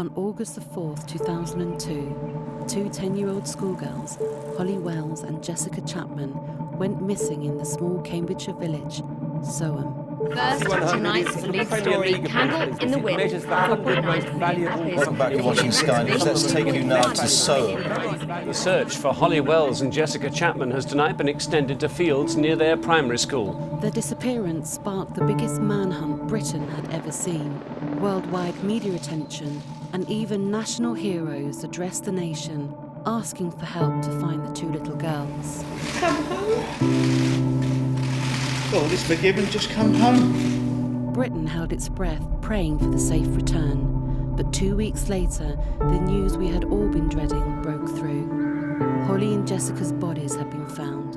On August the 4th, 2002, two 10-year-old schoolgirls, Holly Wells and Jessica Chapman, went missing in the small Cambridgeshire village, Soham. First, tonight's lead story, Candle in the Wind. Welcome back, you're watching Sky News. Let's take you now to Soham. The search for Holly Wells and Jessica Chapman has tonight been extended to fields near their primary school. Their disappearance sparked the biggest manhunt Britain had ever seen. Worldwide media attention and even national heroes addressed the nation, asking for help to find the two little girls. Come home. All is forgiven, just come home. Britain held its breath, praying for the safe return. But 2 weeks later, the news we had all been dreading broke through. Holly and Jessica's bodies had been found.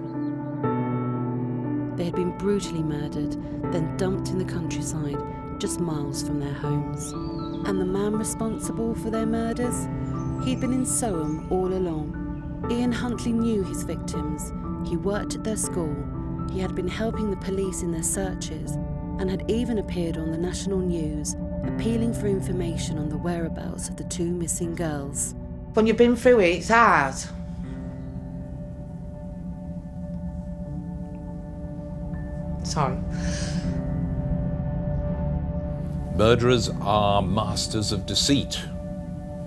They had been brutally murdered, then dumped in the countryside, just miles from their homes. And the man responsible for their murders? He'd been in Soham all along. Ian Huntley knew his victims. He worked at their school. He had been helping the police in their searches and had even appeared on the national news, appealing for information on the whereabouts of the two missing girls. When you've been through it, it's hard. Sorry. Murderers are masters of deceit,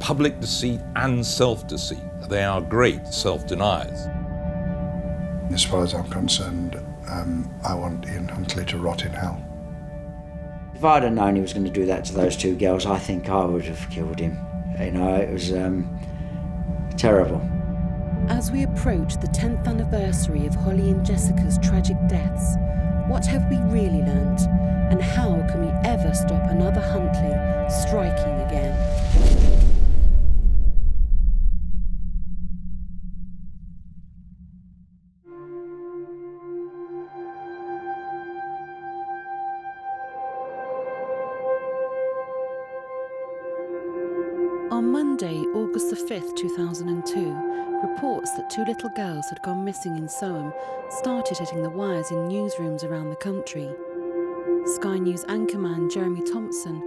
public deceit and self-deceit. They are great self-deniers. As far as I'm concerned, I want Ian Huntley to rot in hell. If I'd have known he was going to do that to those two girls, I think I would have killed him. You know, it was terrible. As we approach the 10th anniversary of Holly and Jessica's tragic deaths, what have we really learnt? And how can we ever stop another Huntley striking again? On Monday, August the 5th, 2002, reports that two little girls had gone missing in Soham started hitting the wires in newsrooms around the country. Sky News anchorman Jeremy Thompson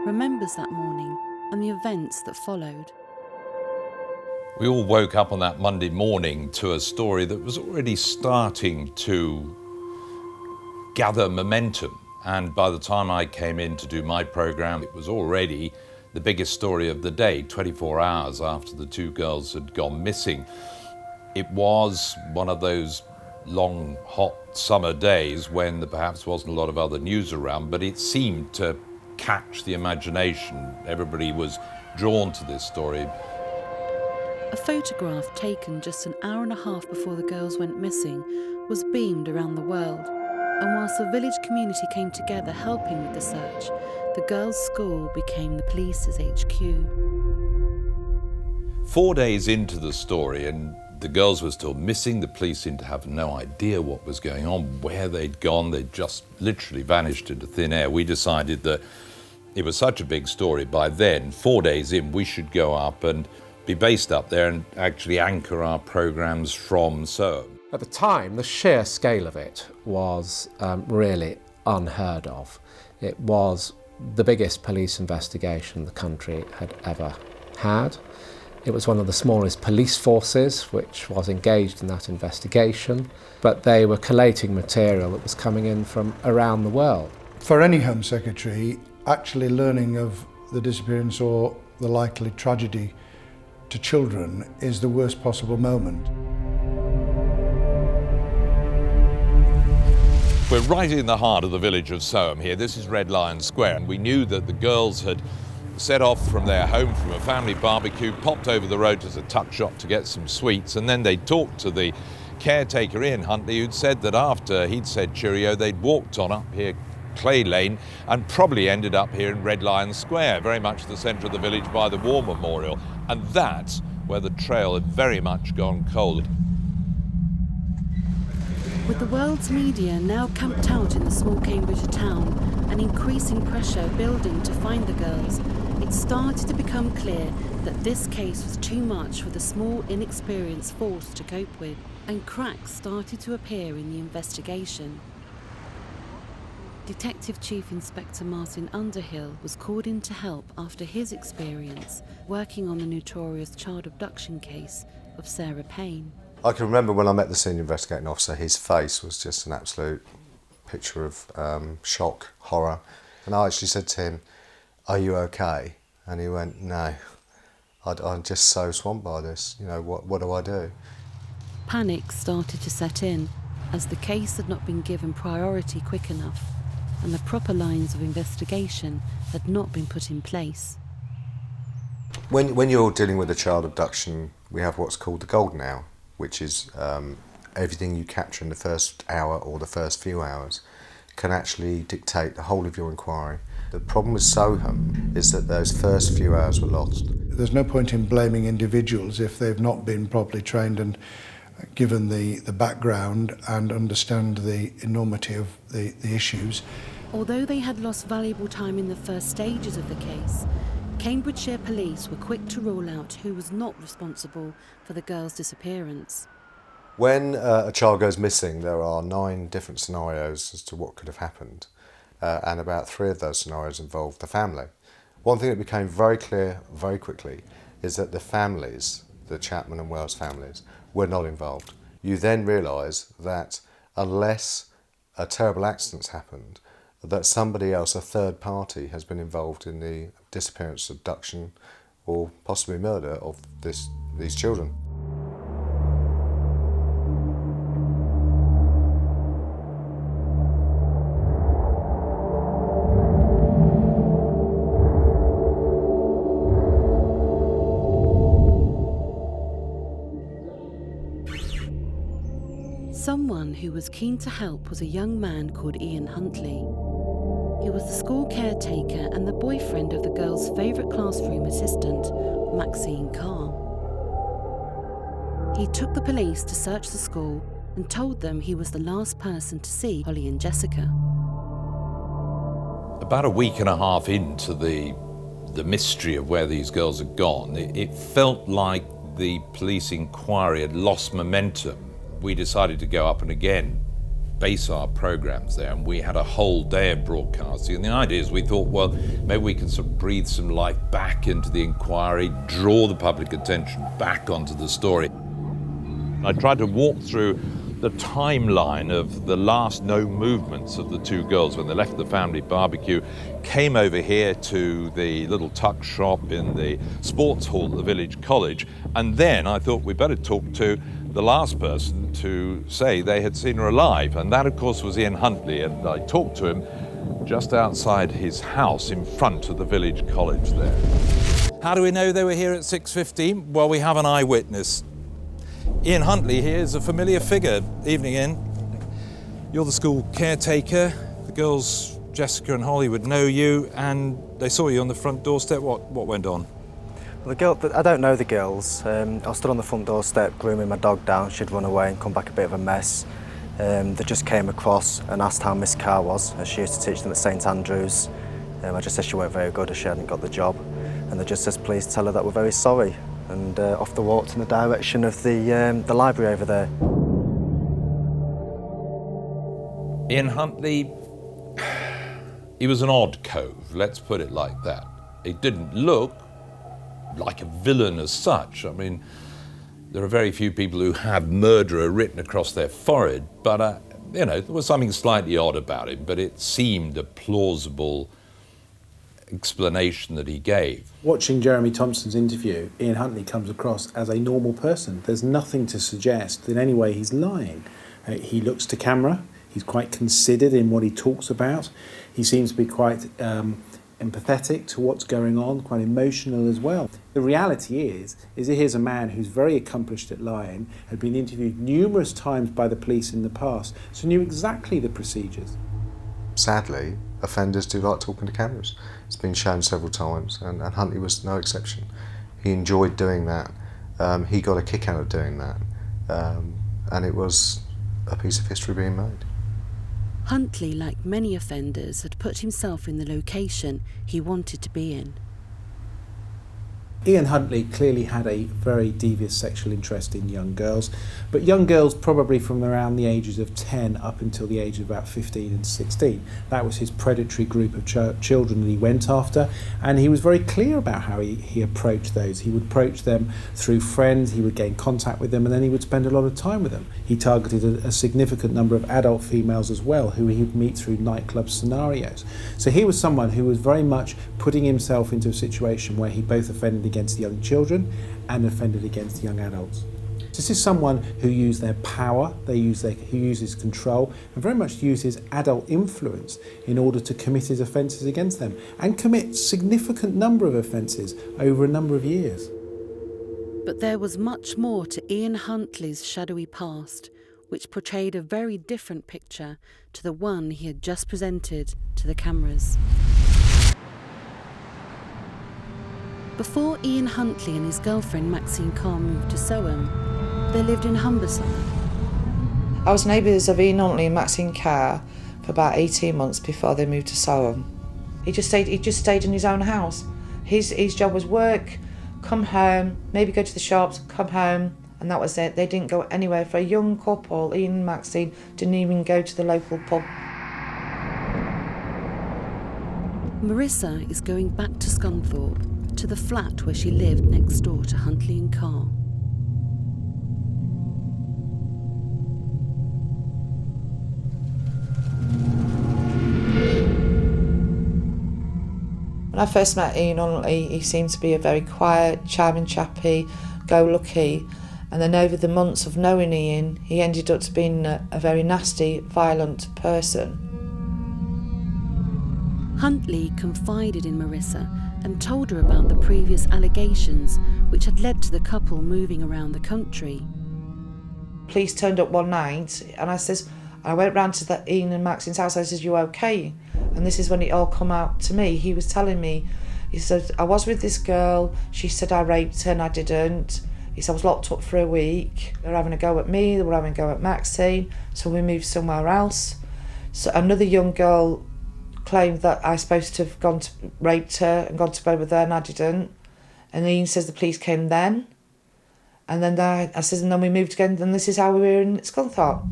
remembers that morning and the events that followed. We all woke up on that Monday morning to a story that was already starting to gather momentum. And by the time I came in to do my programme, it was already the biggest story of the day, 24 hours after the two girls had gone missing. It was one of those long, hot summer days when there perhaps wasn't a lot of other news around, but it seemed to catch the imagination. Everybody was drawn to this story. A photograph taken just an hour and a half before the girls went missing was beamed around the world. And whilst the village community came together helping with the search, the girls' school became the police's HQ. 4 days into the story, and the girls were still missing. The police seemed to have no idea what was going on, where they'd gone. They'd just literally vanished into thin air. We decided that it was such a big story by then, 4 days in, we should go up and be based up there and actually anchor our programmes from Soham. At the time, the sheer scale of it was really unheard of. It was the biggest police investigation the country had ever had. It was one of the smallest police forces which was engaged in that investigation, but they were collating material that was coming in from around the world. For any Home Secretary, actually learning of the disappearance or the likely tragedy to children is the worst possible moment. We're right in the heart of the village of Soham here. This is Red Lion Square, and we knew that the girls had set off from their home from a family barbecue, popped over the road to the tuck shop to get some sweets, and then they talked to the caretaker, Ian Huntley, who'd said that after he'd said cheerio, they'd walked on up here Clay Lane and probably ended up here in Red Lion Square, very much the centre of the village by the War Memorial. And that's where the trail had very much gone cold. With the world's media now camped out in the small Cambridgeshire town and increasing pressure building to find the girls, it started to become clear that this case was too much for the small, inexperienced force to cope with, and cracks started to appear in the investigation. Detective Chief Inspector Martin Underhill was called in to help after his experience working on the notorious child abduction case of Sarah Payne. I can remember when I met the senior investigating officer, his face was just an absolute picture of shock, horror. And I actually said to him, "Are you okay?" And he went, "No, I'm just so swamped by this. You know, what do I do?" Panic started to set in as the case had not been given priority quick enough and the proper lines of investigation had not been put in place. When you're dealing with a child abduction, we have what's called the golden hour, which is everything you capture in the first hour or the first few hours can actually dictate the whole of your inquiry. The problem with Soham is that those first few hours were lost. There's no point in blaming individuals if they've not been properly trained and given the background and understand the enormity of the issues. Although they had lost valuable time in the first stages of the case, Cambridgeshire police were quick to rule out who was not responsible for the girl's disappearance. When a child goes missing, there are 9 different scenarios as to what could have happened, and about 3 of those scenarios involved the family. One thing that became very clear very quickly is that the families, the Chapman and Wells families, were not involved. You then realise that unless a terrible accident's happened, that somebody else, a third party, has been involved in the disappearance, abduction, or possibly murder of these children. Someone who was keen to help was a young man called Ian Huntley. He was the school caretaker and the boyfriend of the girl's favourite classroom assistant, Maxine Carr. He took the police to search the school and told them he was the last person to see Holly and Jessica. About a week and a half into the mystery of where these girls had gone, it felt like the police inquiry had lost momentum. We decided to go up and again base our programs there, and we had a whole day of broadcasting. And the idea is we thought, well, maybe we can sort of breathe some life back into the inquiry, draw the public attention back onto the story. I tried to walk through the timeline of the last known movements of the 2 girls when they left the family barbecue, came over here to the little tuck shop in the sports hall at the village college, and then I thought we'd better talk to the last person to say they had seen her alive, and that of course was Ian Huntley, and I talked to him just outside his house in front of the village college there. How do we know they were here at 6:15? Well, we have an eyewitness. Ian Huntley here is a familiar figure. Evening, Ian. You're the school caretaker. The girls, Jessica and Holly, would know you, and they saw you on the front doorstep. What went on? Well, I don't know the girls. I stood on the front doorstep grooming my dog down. She'd run away and come back a bit of a mess. They just came across and asked how Miss Carr was, as she used to teach them at St Andrews. I just said she weren't very good as she hadn't got the job. And they just said, please tell her that we're very sorry. And off they walked in the direction of the library over there. Ian Huntley, he was an odd cove, let's put it like that. He didn't look like a villain as such. I mean, there are very few people who have murderer written across their forehead, but, you know, there was something slightly odd about him, but it seemed a plausible explanation that he gave. Watching Jeremy Thompson's interview, Ian Huntley comes across as a normal person. There's nothing to suggest that in any way he's lying. He looks to camera, he's quite considered in what he talks about. He seems to be quite empathetic to what's going on, quite emotional as well. The reality is here's a man who's very accomplished at lying, had been interviewed numerous times by the police in the past, so knew exactly the procedures. Sadly, offenders do like talking to cameras. It's been shown several times, and Huntley was no exception. He enjoyed doing that. He got a kick out of doing that, and it was a piece of history being made. Huntley, like many offenders, had put himself in the location he wanted to be in. Ian Huntley clearly had a very devious sexual interest in young girls, but young girls probably from around the ages of 10 up until the age of about 15 and 16. That was his predatory group of children that he went after, and he was very clear about how he approached those. He would approach them through friends, he would gain contact with them, and then he would spend a lot of time with them. He targeted a significant number of adult females as well, who he would meet through nightclub scenarios. So he was someone who was very much putting himself into a situation where he both offended against young children and offended against young adults. This is someone who used their power, who uses control, and very much uses adult influence in order to commit his offences against them, and commit significant number of offences over a number of years. But there was much more to Ian Huntley's shadowy past, which portrayed a very different picture to the one he had just presented to the cameras. Before Ian Huntley and his girlfriend Maxine Carr moved to Soham, they lived in Humberside. I was neighbours of Ian Huntley and Maxine Carr for about 18 months before they moved to Soham. He just stayed in his own house. His job was work, come home, maybe go to the shops, come home, and that was it. They didn't go anywhere. For a young couple, Ian and Maxine didn't even go to the local pub. Marissa is going back to Scunthorpe, to the flat where she lived next door to Huntley and Carr. When I first met Ian Huntley, he seemed to be a very quiet, charming chappy, go-lucky, and then over the months of knowing Ian, he ended up to being a very nasty, violent person. Huntley confided in Marissa and told her about the previous allegations which had led to the couple moving around the country. Police turned up one night and I went round to Ian and Maxine's house. I said, "You okay?" And this is when it all come out to me. He was telling me, he said, "I was with this girl, she said I raped her and I didn't." He said, "I was locked up for a week. They were having a go at me, they were having a go at Maxine, so we moved somewhere else." So another young girl claimed that I was supposed to have raped her and gone to bed with her, and I didn't. And Ian says the police came then. And then I says, and then we moved again, and this is how we were in Scunthorpe.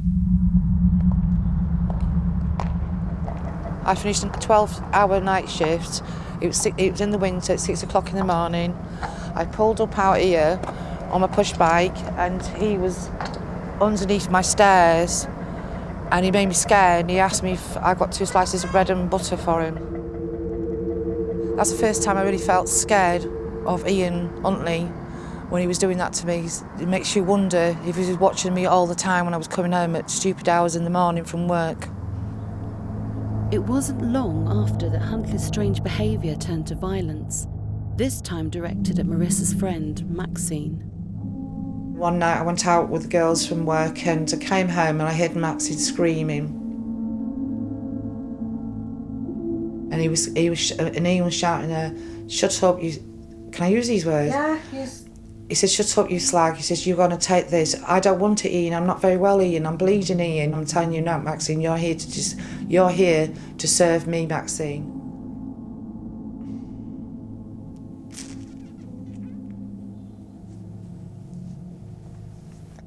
I finished a 12-hour night shift. It was in the winter at 6 o'clock in the morning. I pulled up out here on my push bike, and he was underneath my stairs. And he made me scared, and he asked me if I got 2 slices of bread and butter for him. That's the first time I really felt scared of Ian Huntley when he was doing that to me. It makes you wonder if he was watching me all the time when I was coming home at stupid hours in the morning from work. It wasn't long after that Huntley's strange behaviour turned to violence, this time directed at Marissa's friend, Maxine. One night I went out with the girls from work and I came home and I heard Maxine screaming. And Ian was shouting at her, "Shut up, you..." Can I use these words? Yeah, use. He said, "Shut up, you slag." He says, "You're going to take this." "I don't want it, Ian. I'm not very well, Ian. I'm bleeding, Ian. I'm telling you now, Maxine, you're here to serve me, Maxine."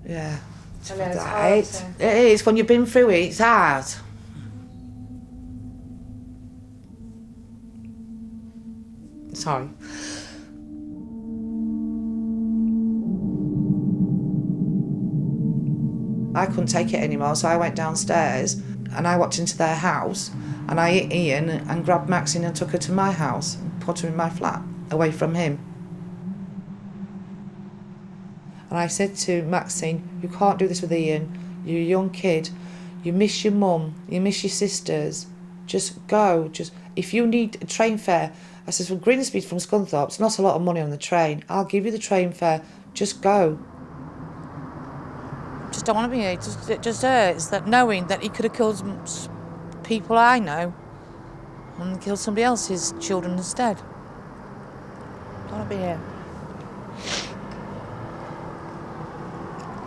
Yeah. It is. When you've been through it, it's hard. Sorry. I couldn't take it anymore, so I went downstairs and I walked into their house and I hit Ian and grabbed Maxine and took her to my house and put her in my flat, away from him. And I said to Maxine, "You can't do this with Ian. You're a young kid. You miss your mum. You miss your sisters. Just go. If you need a train fare," I said, "from Grimsby from Scunthorpe, it's not a lot of money on the train. I'll give you the train fare. Just go." Just don't want to be here. It just hurts that knowing that he could have killed people I know and killed somebody else's children instead. Don't want to be here.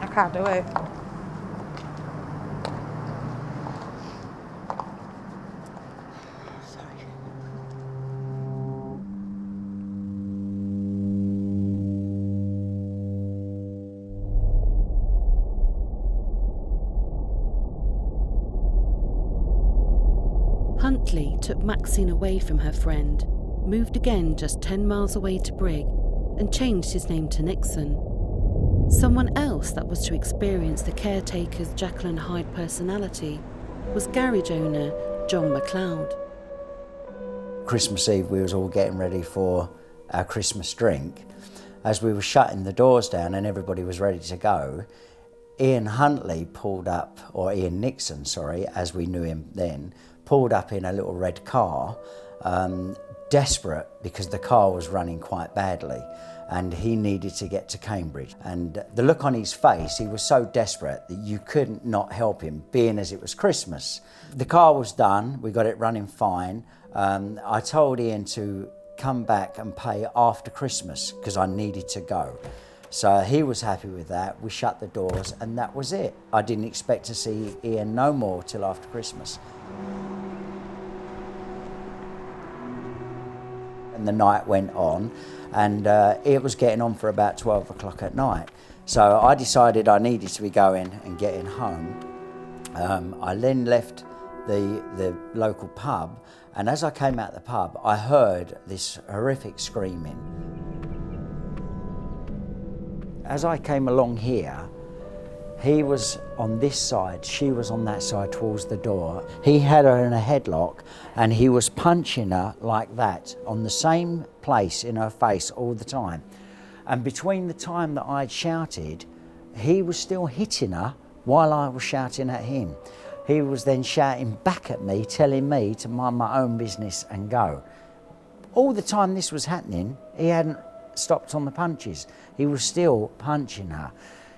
I can't do it. Huntley took Maxine away from her friend, moved again just 10 miles away to Brigg, and changed his name to Nixon. Someone else that was to experience the caretaker's Jekyll and Hyde personality was garage owner John McLeod. Christmas Eve, we was all getting ready for our Christmas drink. As we were shutting the doors down and everybody was ready to go, Ian Huntley pulled up, or Ian Nixon, sorry, as we knew him then, pulled up in a little red car, desperate because the car was running quite badly and he needed to get to Cambridge. And the look on his face, he was so desperate that you couldn't not help him, being as it was Christmas. The car was done, we got it running fine. I told Ian to come back and pay after Christmas because I needed to go. So he was happy with that. We shut the doors and that was it. I didn't expect to see Ian no more till after Christmas. And the night went on and it was getting on for about 12 o'clock at night. So I decided I needed to be going and getting home. I then left the local pub, and as I came out the pub, I heard this horrific screaming. As I came along here, he was on this side, she was on that side towards the door. He had her in a headlock and he was punching her like that on the same place in her face all the time. And between the time that I'd shouted, he was still hitting her while I was shouting at him. He was then shouting back at me, telling me to mind my own business and go. All the time this was happening, he hadn't stopped on the punches. He was still punching her.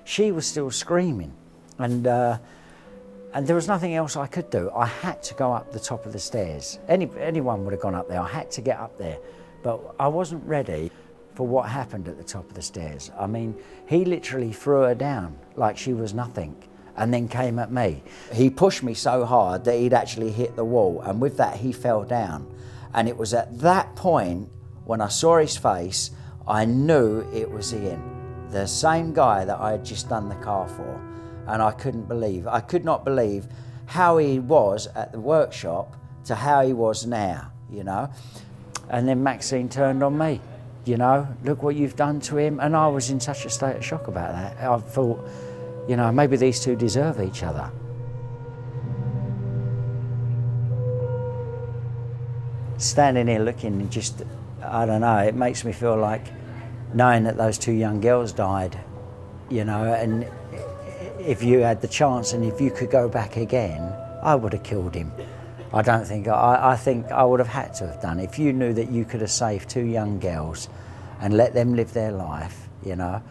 She was still screaming. And there was nothing else I could do. I had to go up the top of the stairs. Anyone would have gone up there. I had to get up there. But I wasn't ready for what happened at the top of the stairs. I mean, he literally threw her down like she was nothing and then came at me. He pushed me so hard that he'd actually hit the wall, and with that he fell down. And it was at that point, when I saw his face, I knew it was Ian, the same guy that I had just done the car for. And I could not believe how he was at the workshop to how he was now, you know. And then Maxine turned on me, you know, look what you've done to him. And I was in such a state of shock about that. I thought, you know, maybe these two deserve each other. Standing here looking and just, I don't know, it makes me feel like knowing that those two young girls died, you know, and if you had the chance and if you could go back again, I would have killed him. I think I would have had to have done. If you knew that you could have saved two young girls and let them live their life, you know,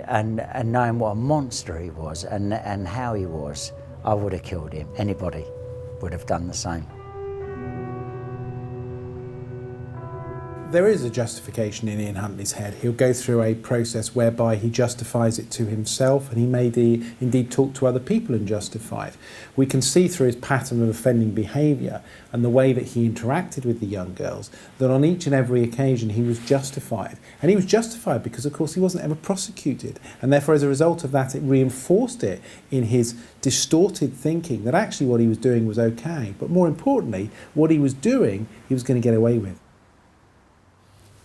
and knowing what a monster he was and how he was, I would have killed him. Anybody would have done the same. There is a justification in Ian Huntley's head. He'll go through a process whereby he justifies it to himself, and he may indeed talk to other people and justify it. We can see through his pattern of offending behaviour and the way that he interacted with the young girls that on each and every occasion he was justified. And he was justified because, of course, he wasn't ever prosecuted. And therefore, as a result of that, it reinforced it in his distorted thinking that actually what he was doing was okay. But more importantly, what he was doing, he was going to get away with.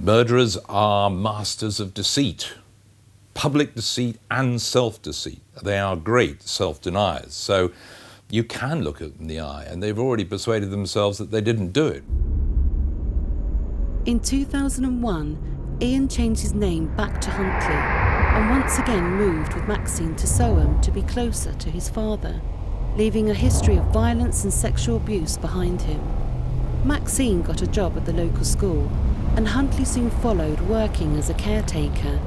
Murderers are masters of deceit, public deceit and self-deceit. They are great self-deniers. So you can look at them in the eye, and they've already persuaded themselves that they didn't do it. In 2001, Ian changed his name back to Huntley and once again moved with Maxine to Soham to be closer to his father, leaving a history of violence and sexual abuse behind him. Maxine got a job at the local school, and Huntley soon followed, working as a caretaker.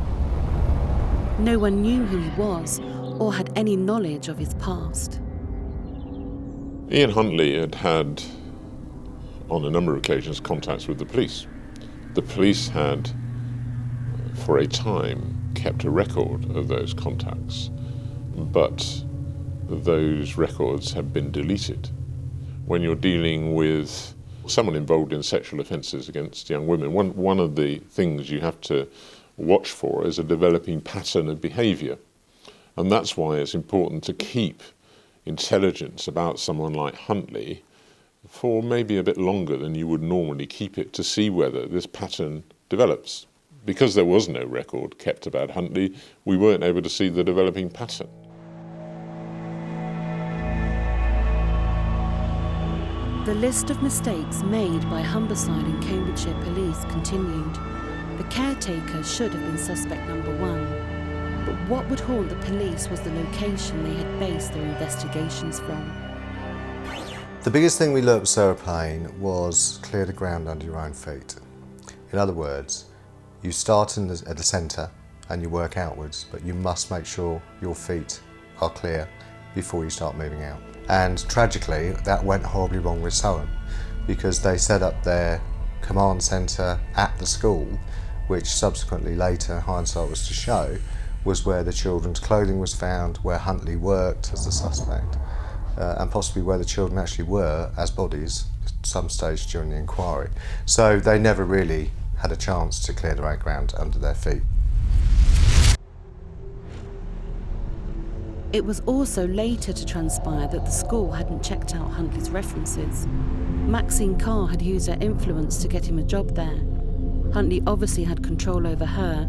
No one knew who he was or had any knowledge of his past. Ian Huntley had on a number of occasions, contacts with the police. The police had, for a time, kept a record of those contacts, but those records have been deleted. When you're dealing with someone involved in sexual offences against young women, one of the things you have to watch for is a developing pattern of behaviour. And that's why it's important to keep intelligence about someone like Huntley for maybe a bit longer than you would normally keep it to see whether this pattern develops. Because there was no record kept about Huntley, we weren't able to see the developing pattern. The list of mistakes made by Humberside and Cambridgeshire police continued. The caretaker should have been suspect number one. But what would haunt the police was the location they had based their investigations from. The biggest thing we learnt with Sarah Payne was clear the ground under your own feet. In other words, you start at the centre and you work outwards, but you must make sure your feet are clear before you start moving out. And tragically, that went horribly wrong with Soham, because they set up their command centre at the school, which subsequently later, hindsight was to show, was where the children's clothing was found, where Huntley worked as the suspect, and possibly where the children actually were as bodies at some stage during the inquiry. So they never really had a chance to clear the right ground under their feet. It was also later to transpire that the school hadn't checked out Huntley's references. Maxine Carr had used her influence to get him a job there. Huntley obviously had control over her,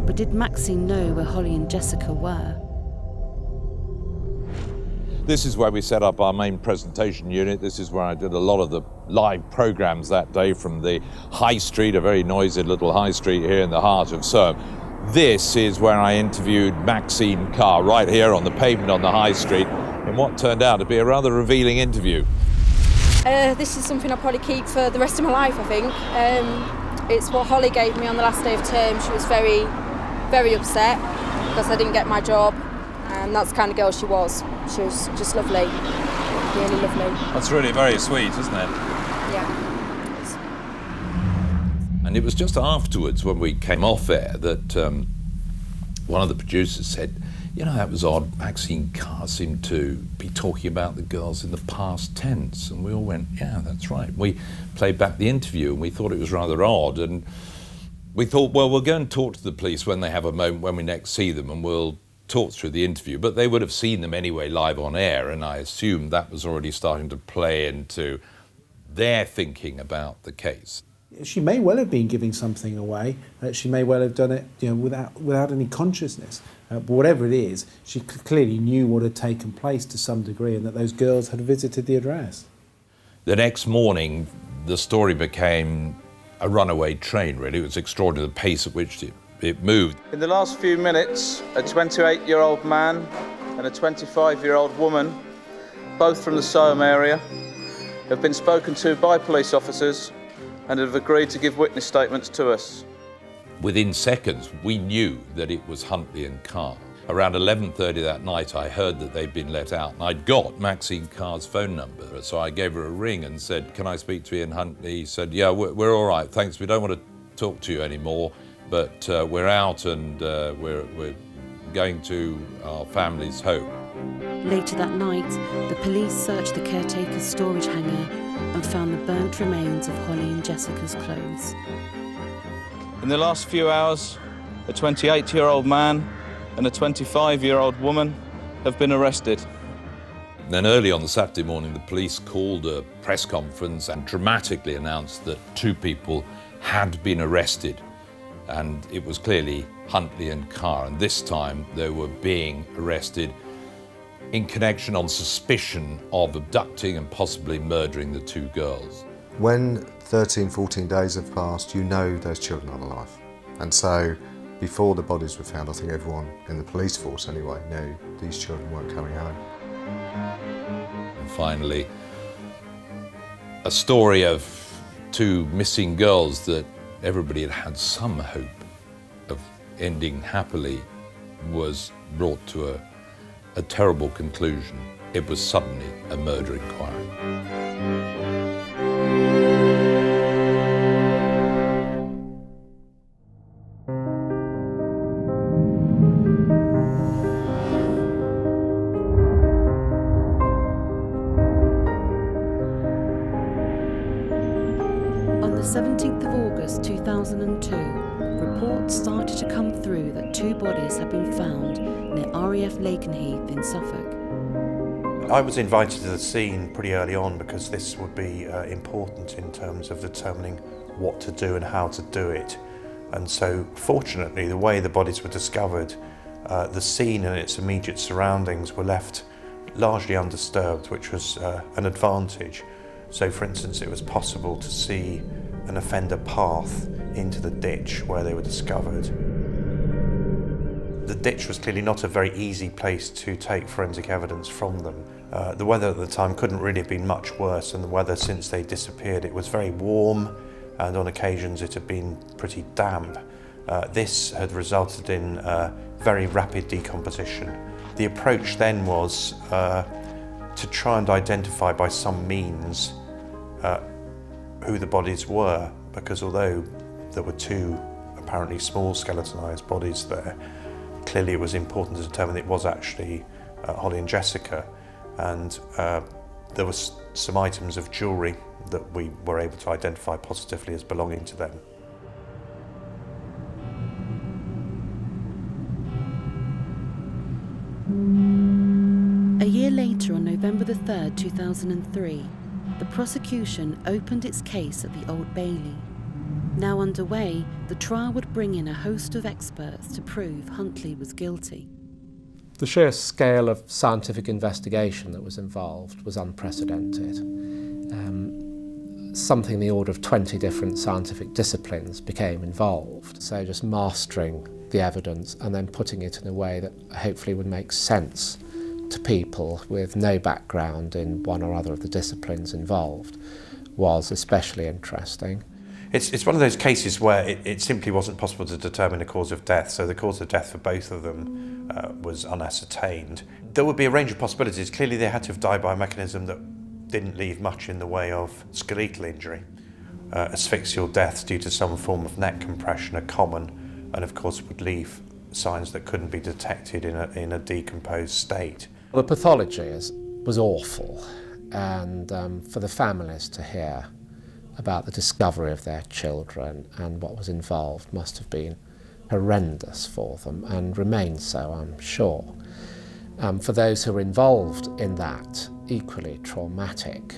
but did Maxine know where Holly and Jessica were? This is where we set up our main presentation unit. This is where I did a lot of the live programs that day from the high street, a very noisy little high street here in the heart of Soham. This is where I interviewed Maxine Carr, right here on the pavement on the high street, in what turned out to be a rather revealing interview. This is something I'll probably keep for the rest of my life, I think. It's what Holly gave me on the last day of term. She was very, very upset because I didn't get my job, and that's the kind of girl she was. She was just lovely, really lovely. That's really very sweet, isn't it? Yeah. And it was just afterwards, when we came off air, that one of the producers said, you know, that was odd. Maxine Carr seemed to be talking about the girls in the past tense. And we all went, yeah, that's right. We played back the interview and we thought it was rather odd. And we thought, well, we'll go and talk to the police when they have a moment, when we next see them, and we'll talk through the interview. But they would have seen them anyway live on air, and I assumed that was already starting to play into their thinking about the case. She may well have been giving something away. She may well have done it, without any consciousness. But whatever it is, she clearly knew what had taken place to some degree, and that those girls had visited the address. The next morning, the story became a runaway train, really. It was extraordinary, the pace at which it moved. In the last few minutes, a 28-year-old man and a 25-year-old woman, both from the Soham area, have been spoken to by police officers and have agreed to give witness statements to us. Within seconds, we knew that it was Huntley and Carr. Around 11:30 that night, I heard that they'd been let out, and I'd got Maxine Carr's phone number. So I gave her a ring and said, can I speak to Ian Huntley? He said, yeah, we're all right, thanks. We don't want to talk to you anymore, but we're out and we're going to our family's home. Later that night, the police searched the caretaker's storage hangar and found the burnt remains of Holly and Jessica's clothes. In the last few hours, a 28-year-old man and a 25-year-old woman have been arrested. Then early on the Saturday morning, the police called a press conference and dramatically announced that 2 people had been arrested. And it was clearly Huntley and Carr, and this time they were being arrested in connection on suspicion of abducting and possibly murdering the 2 girls. When 13, 14 days have passed, you know those children are alive. And so, before the bodies were found, I think everyone in the police force anyway knew these children weren't coming home. And finally, a story of 2 missing girls that everybody had had some hope of ending happily was brought to a terrible conclusion. It was suddenly a murder inquiry. On the 17th of August 2002, reports started to come through that 2 bodies had been found near RAF Lakenheath in Suffolk. I was invited to the scene pretty early on because this would be important in terms of determining what to do and how to do it. And so, fortunately, the way the bodies were discovered, the scene and its immediate surroundings were left largely undisturbed, which was an advantage. So, for instance, it was possible to see an offender path into the ditch where they were discovered. The ditch was clearly not a very easy place to take forensic evidence from them. The weather at the time couldn't really have been much worse than the weather since they disappeared. It was very warm, and on occasions it had been pretty damp. This had resulted in very rapid decomposition. The approach then was to try and identify by some means who the bodies were, because although there were two apparently small skeletonized bodies there, clearly it was important to determine it was actually Holly and Jessica, and there was some items of jewellery that we were able to identify positively as belonging to them. A year later, on November the 3rd, 2003, the prosecution opened its case at the Old Bailey. Now underway, the trial would bring in a host of experts to prove Huntley was guilty. The sheer scale of scientific investigation that was involved was unprecedented. Something in the order of 20 different scientific disciplines became involved. So just mastering the evidence and then putting it in a way that hopefully would make sense to people with no background in one or other of the disciplines involved was especially interesting. It's one of those cases where it simply wasn't possible to determine a cause of death, so the cause of death for both of them was unascertained. There would be a range of possibilities. Clearly they had to have died by a mechanism that didn't leave much in the way of skeletal injury. Asphyxial deaths due to some form of neck compression are common, and of course would leave signs that couldn't be detected in a decomposed state. The pathology was awful, and for the families to hear about the discovery of their children and what was involved must have been horrendous for them, and remains so, I'm sure. For those who were involved in that, equally traumatic,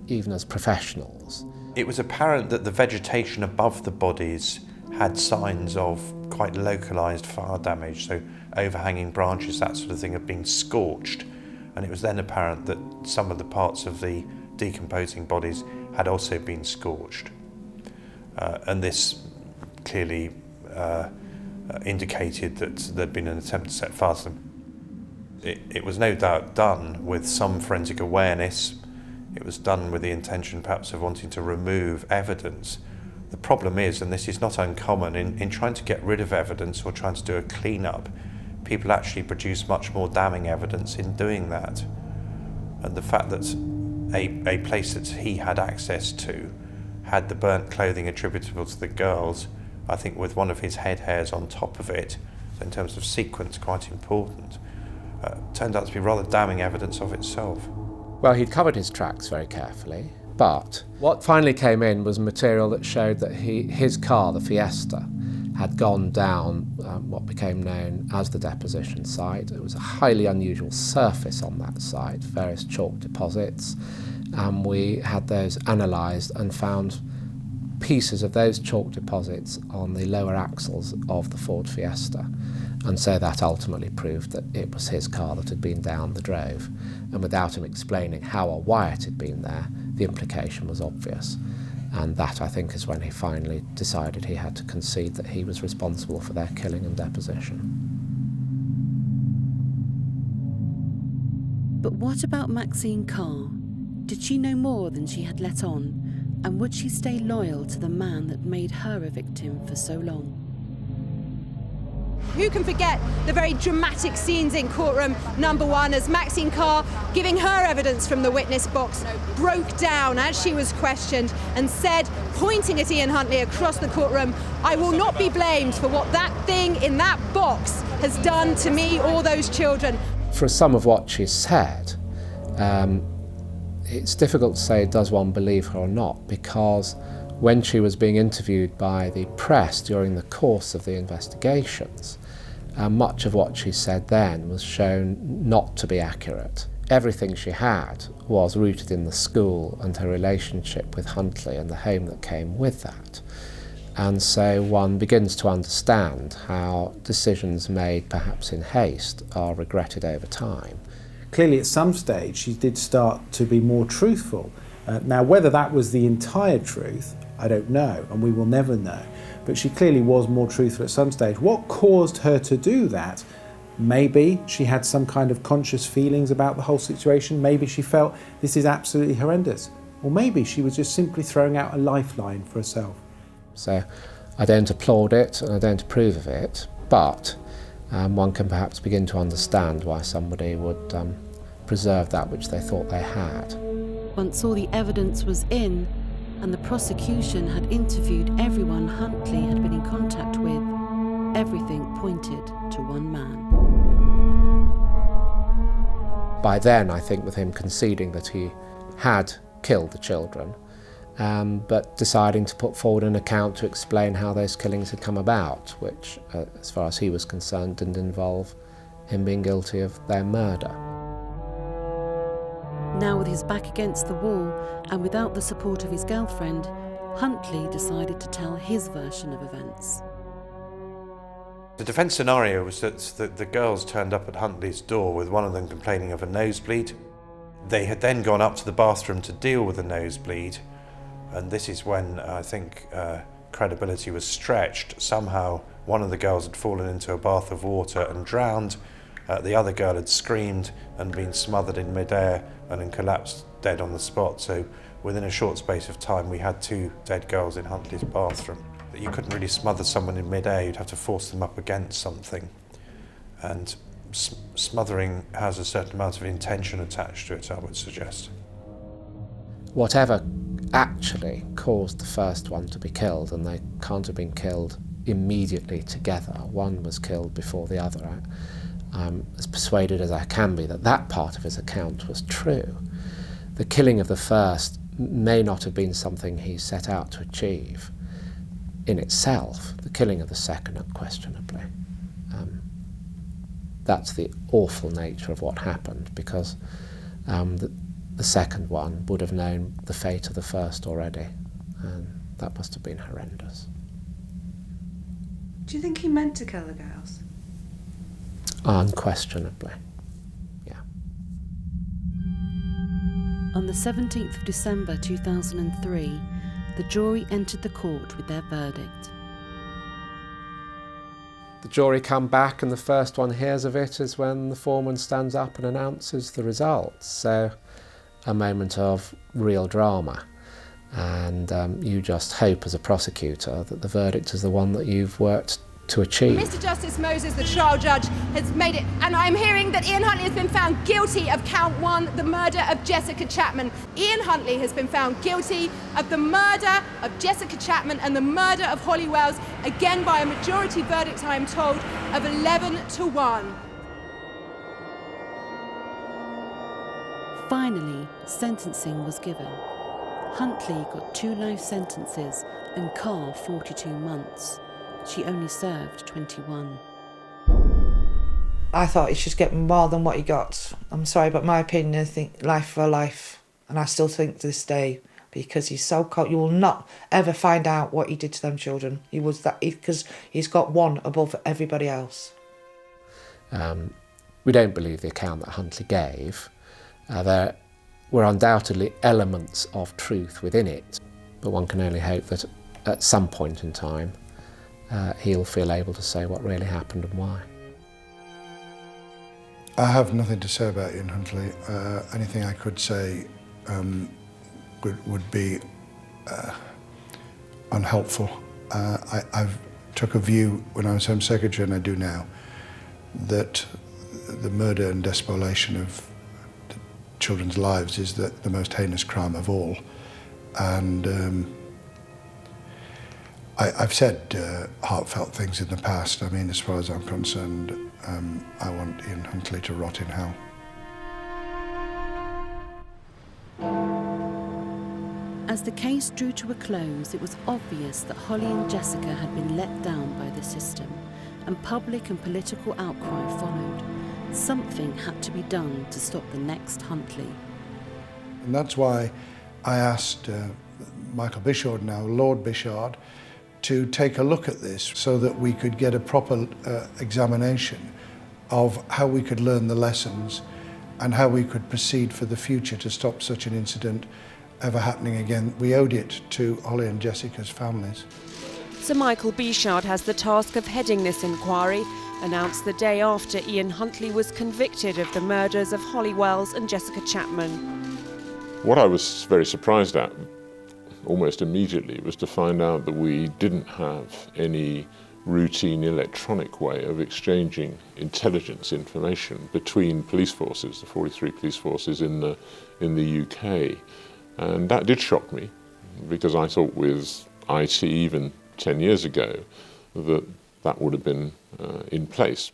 even as professionals. It was apparent that the vegetation above the bodies had signs of quite localised fire damage, so overhanging branches, that sort of thing, had been scorched, and it was then apparent that some of the parts of the decomposing bodies had also been scorched. And this clearly indicated that there'd been an attempt to set fire to them. It was no doubt done with some forensic awareness. It was done with the intention perhaps of wanting to remove evidence. The problem is, and this is not uncommon, in trying to get rid of evidence or trying to do a clean-up, people actually produce much more damning evidence in doing that. And the fact that a place that he had access to had the burnt clothing attributable to the girls, I think with one of his head hairs on top of it, in terms of sequence quite important, turned out to be rather damning evidence of itself. Well, he'd covered his tracks very carefully, but what finally came in was material that showed that his car, the Fiesta, had gone down what became known as the deposition site. It was a highly unusual surface on that site, various chalk deposits, and we had those analysed and found pieces of those chalk deposits on the lower axles of the Ford Fiesta. And so that ultimately proved that it was his car that had been down the drove. And without him explaining how or why it had been there, the implication was obvious. And that, I think, is when he finally decided he had to concede that he was responsible for their killing and deposition. But what about Maxine Carr? Did she know more than she had let on? And would she stay loyal to the man that made her a victim for so long? Who can forget the very dramatic scenes in courtroom number 1 as Maxine Carr, giving her evidence from the witness box, broke down as she was questioned and said, pointing at Ian Huntley across the courtroom, "I will not be blamed for what that thing in that box has done to me or those children." For some of what she said, it's difficult to say does one believe her or not, because when she was being interviewed by the press during the course of the investigations, much of what she said then was shown not to be accurate. everything she had was rooted in the school and her relationship with Huntley and the home that came with that. And so one begins to understand how decisions made perhaps in haste are regretted over time. Clearly at some stage she did start to be more truthful. Now whether that was the entire truth, I don't know, and we will never know. But she clearly was more truthful at some stage. What caused her to do that? Maybe she had some kind of conscious feelings about the whole situation. Maybe she felt this is absolutely horrendous. Or maybe she was just simply throwing out a lifeline for herself. So I don't applaud it and I don't approve of it, but one can perhaps begin to understand why somebody would preserve that which they thought they had. Once all the evidence was in and the prosecution had interviewed everyone Huntley had been in contact with, everything pointed to one man. By then, I think with him conceding that he had killed the children, but deciding to put forward an account to explain how those killings had come about, which, as far as he was concerned, didn't involve him being guilty of their murder. Now with his back against the wall and without the support of his girlfriend, Huntley decided to tell his version of events. The defence scenario was that the girls turned up at Huntley's door with one of them complaining of a nosebleed. They had then gone up to the bathroom to deal with the nosebleed, and this is when I think credibility was stretched. Somehow one of the girls had fallen into a bath of water and drowned. The other girl had screamed and been smothered in midair and then collapsed dead on the spot. So within a short space of time we had 2 dead girls in Huntley's bathroom. You couldn't really smother someone in midair, you'd have to force them up against something. And smothering has a certain amount of intention attached to it, I would suggest. Whatever actually caused the first one to be killed, and they can't have been killed immediately together, one was killed before the other, I'm as persuaded as I can be that that part of his account was true. The killing of the first may not have been something he set out to achieve in itself. The killing of the second, unquestionably. That's the awful nature of what happened, because the second one would have known the fate of the first already, and that must have been horrendous. Do you think he meant to kill the girls? Unquestionably, yeah. On the 17th of December 2003, the jury entered the court with their verdict. The jury come back and the first one hears of it is when the foreman stands up and announces the results. So a moment of real drama. And you just hope as a prosecutor that the verdict is the one that you've worked to achieve. Mr. Justice Moses, the trial judge, has made it, and I'm hearing that Ian Huntley has been found guilty of count 1, the murder of Jessica Chapman. Ian Huntley has been found guilty of the murder of Jessica Chapman and the murder of Holly Wells, again by a majority verdict, I am told, of 11-1. Finally, sentencing was given. Huntley got 2 life sentences and Carr 42 months. She only served 21. I thought he should get more than what he got. I'm sorry, but my opinion, I think life for life. And I still think to this day, because he's so cold, you will not ever find out what he did to them children. He was that, because he's got one above everybody else. We don't believe the account that Huntley gave. There were undoubtedly elements of truth within it, but one can only hope that at some point in time he'll feel able to say what really happened and why. I have nothing to say about Ian Huntley. Anything I could say would be unhelpful. I've took a view when I was Home Secretary, and I do now, that the murder and despoliation of children's lives is the most heinous crime of all. And I've said heartfelt things in the past. I mean, as far as I'm concerned, I want Ian Huntley to rot in hell. As the case drew to a close, it was obvious that Holly and Jessica had been let down by the system, and public and political outcry followed. Something had to be done to stop the next Huntley. And that's why I asked Michael Bishard, now Lord Bishard, to take a look at this so that we could get a proper examination of how we could learn the lessons and how we could proceed for the future to stop such an incident ever happening again. We owed it to Holly and Jessica's families. Sir Michael Bishard has the task of heading this inquiry, announced the day after Ian Huntley was convicted of the murders of Holly Wells and Jessica Chapman. What I was very surprised at almost immediately was to find out that we didn't have any routine electronic way of exchanging intelligence information between police forces, the 43 police forces in the UK. And that did shock me, because I thought with IT even 10 years ago that would have been in place.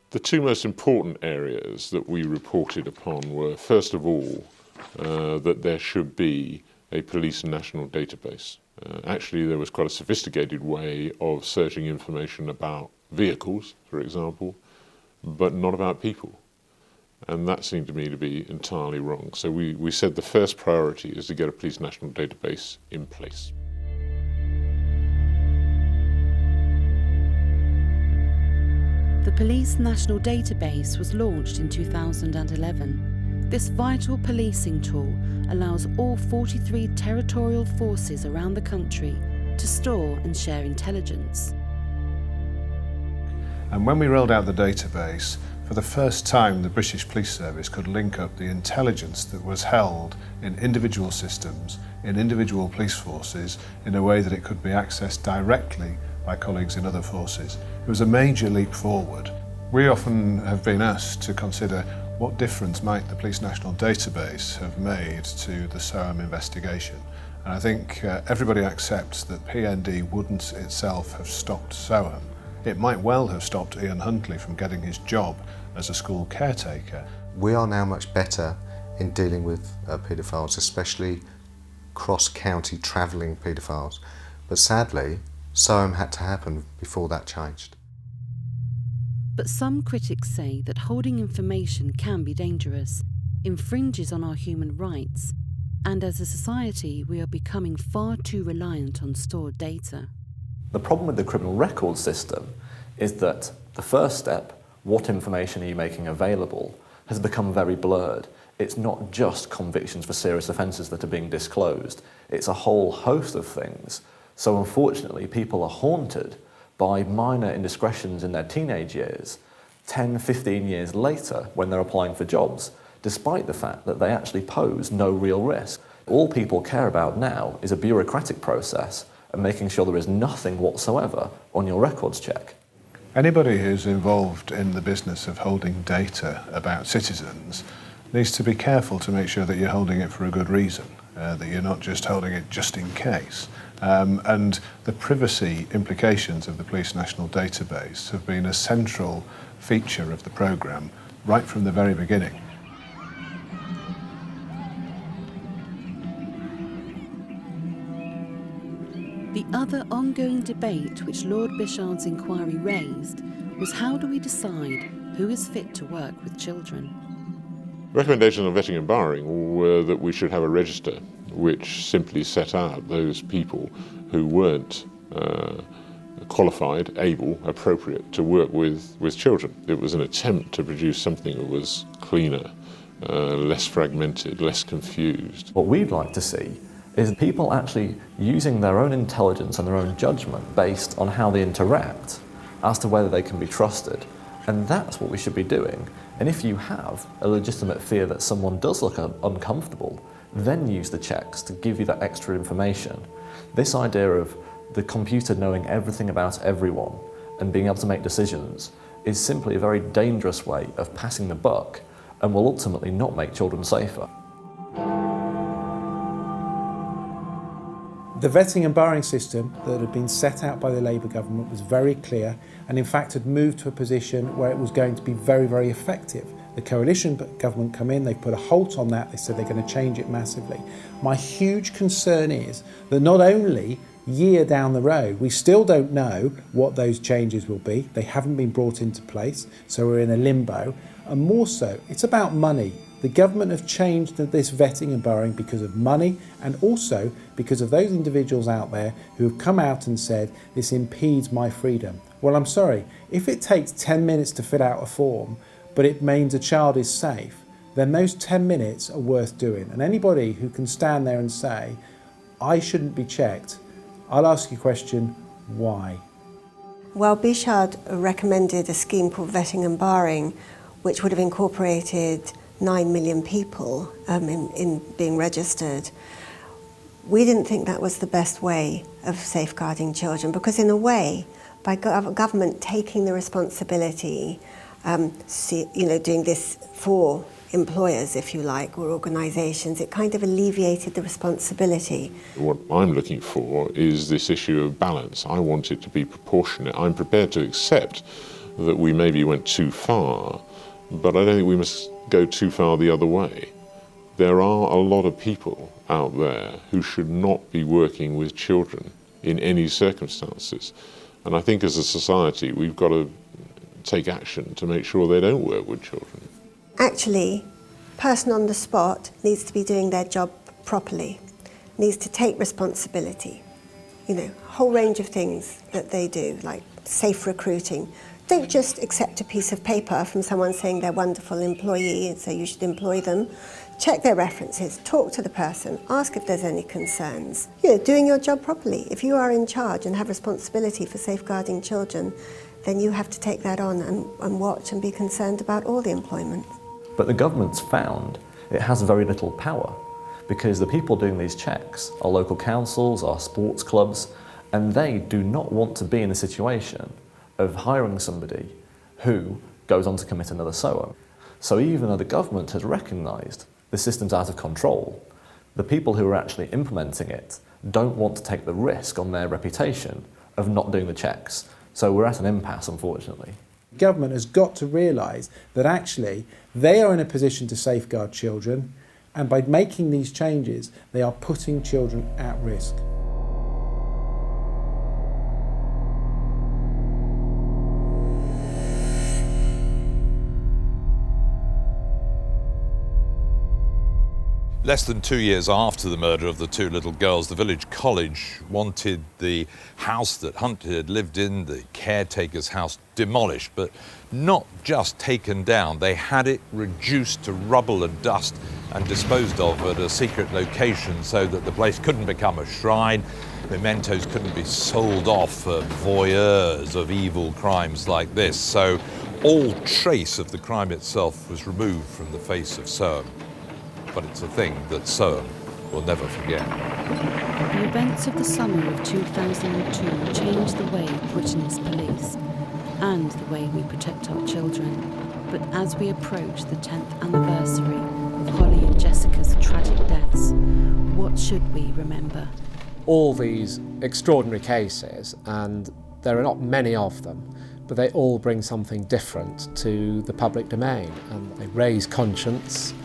The two most important areas that we reported upon were, first of all, that there should be a police national database. Actually, there was quite a sophisticated way of searching information about vehicles, for example, but not about people. And that seemed to me to be entirely wrong. So we said the first priority is to get a police national database in place. The Police National Database was launched in 2011. This vital policing tool allows all 43 territorial forces around the country to store and share intelligence. And when we rolled out the database, for the first time the British Police Service could link up the intelligence that was held in individual systems, in individual police forces, in a way that it could be accessed directly by colleagues in other forces. It was a major leap forward. We often have been asked to consider what difference might the Police National Database have made to the Soham investigation. And I think everybody accepts that PND wouldn't itself have stopped Soham. It might well have stopped Ian Huntley from getting his job as a school caretaker. We are now much better in dealing with paedophiles, especially cross-county travelling paedophiles. But sadly, Soham had to happen before that changed. But some critics say that holding information can be dangerous, infringes on our human rights, and as a society we are becoming far too reliant on stored data. The problem with the criminal record system is that the first step, what information are you making available, has become very blurred. It's not just convictions for serious offences that are being disclosed, it's a whole host of things. So unfortunately people are haunted by minor indiscretions in their teenage years, 10, 15 years later when they're applying for jobs, despite the fact that they actually pose no real risk. All people care about now is a bureaucratic process and making sure there is nothing whatsoever on your records check. Anybody who's involved in the business of holding data about citizens needs to be careful to make sure that you're holding it for a good reason, that you're not just holding it just in case. And the privacy implications of the Police National Database have been a central feature of the programme right from the very beginning. The other ongoing debate which Lord Bishard's inquiry raised was how do we decide who is fit to work with children? Recommendations on vetting and barring were that we should have a register which simply set out those people who weren't qualified, able, appropriate to work with children. It was an attempt to produce something that was cleaner, less fragmented, less confused. What we'd like to see is people actually using their own intelligence and their own judgment based on how they interact as to whether they can be trusted. And that's what we should be doing. And if you have a legitimate fear that someone does look uncomfortable, then use the checks to give you that extra information. This idea of the computer knowing everything about everyone and being able to make decisions is simply a very dangerous way of passing the buck and will ultimately not make children safer. The vetting and barring system that had been set out by the Labour government was very clear and in fact had moved to a position where it was going to be very, very effective. The coalition government come in, they put a halt on that, they said they're going to change it massively. My huge concern is that not only year down the road. We still don't know what those changes will be. They haven't been brought into place, so we're in a limbo. And more so, it's about money. The government have changed this vetting and borrowing because of money, and also because of those individuals out there who have come out and said, this impedes my freedom. Well, I'm sorry, if it takes 10 minutes to fill out a form, but it means a child is safe, then those 10 minutes are worth doing. And anybody who can stand there and say, I shouldn't be checked, I'll ask you a question, why? Well, Bishard recommended a scheme called vetting and barring, which would have incorporated 9 million people in being registered. We didn't think that was the best way of safeguarding children, because in a way, by government taking the responsibility, doing this for employers, if you like, or organisations, it kind of alleviated the responsibility. What I'm looking for is this issue of balance. I want it to be proportionate. I'm prepared to accept that we maybe went too far, but I don't think we must go too far the other way. There are a lot of people out there who should not be working with children in any circumstances. And I think as a society, we've got to take action to make sure they don't work with children. Actually, person on the spot needs to be doing their job properly, needs to take responsibility. You know, a whole range of things that they do, like safe recruiting. Don't just accept a piece of paper from someone saying they're a wonderful employee and say you should employ them. Check their references, talk to the person, ask if there's any concerns. You know, doing your job properly. If you are in charge and have responsibility for safeguarding children, then you have to take that on and watch and be concerned about all the employment. But the government's found it has very little power, because the people doing these checks are local councils, are sports clubs, and they do not want to be in a situation of hiring somebody who goes on to commit another SOAM. So even though the government has recognised the system's out of control, the people who are actually implementing it don't want to take the risk on their reputation of not doing the checks. So we're at an impasse, unfortunately. The government has got to realise that actually they are in a position to safeguard children, and by making these changes, they are putting children at risk. Less than 2 years after the murder of the two little girls, the village college wanted the house that Huntley had lived in, the caretaker's house, demolished, but not just taken down. They had it reduced to rubble and dust and disposed of at a secret location so that the place couldn't become a shrine. Mementos couldn't be sold off for voyeurs of evil crimes like this. So all trace of the crime itself was removed from the face of Soham. But it's a thing that Soham will never forget. The events of the summer of 2002 changed the way Britain is policed and the way we protect our children. But as we approach the 10th anniversary of Holly and Jessica's tragic deaths, what should we remember? All these extraordinary cases, and there are not many of them, but they all bring something different to the public domain, and they raise conscience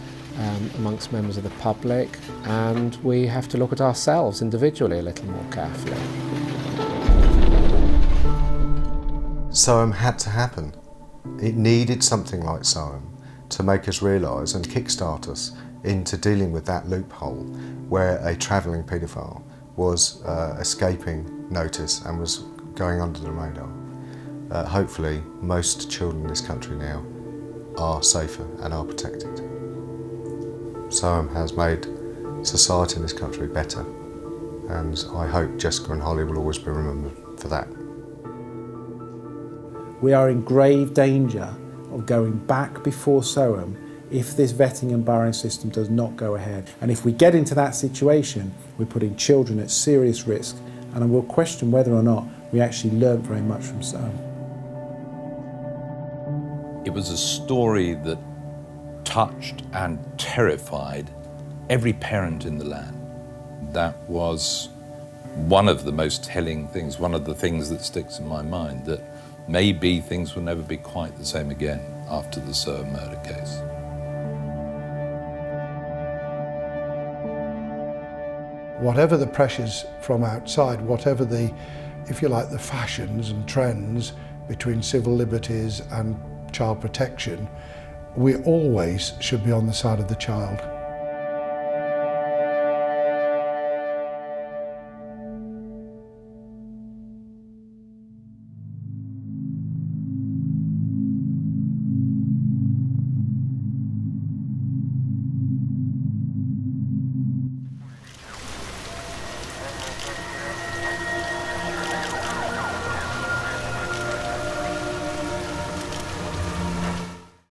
amongst members of the public, and we have to look at ourselves individually a little more carefully. Soham had to happen. It needed something like Soham to make us realise and kickstart us into dealing with that loophole where a travelling paedophile was escaping notice and was going under the radar. Hopefully most children in this country now are safer and are protected. Soham has made society in this country better, and I hope Jessica and Holly will always be remembered for that. We are in grave danger of going back before Soham if this vetting and barring system does not go ahead. And if we get into that situation, we're putting children at serious risk, and I will question whether or not we actually learned very much from Soham. It was a story that touched and terrified every parent in the land. That was one of the most telling things, one of the things that sticks in my mind, that maybe things will never be quite the same again after the Soham murder case. whatever the pressures from outside, whatever the, if you like, the fashions and trends between civil liberties and child protection, we always should be on the side of the child.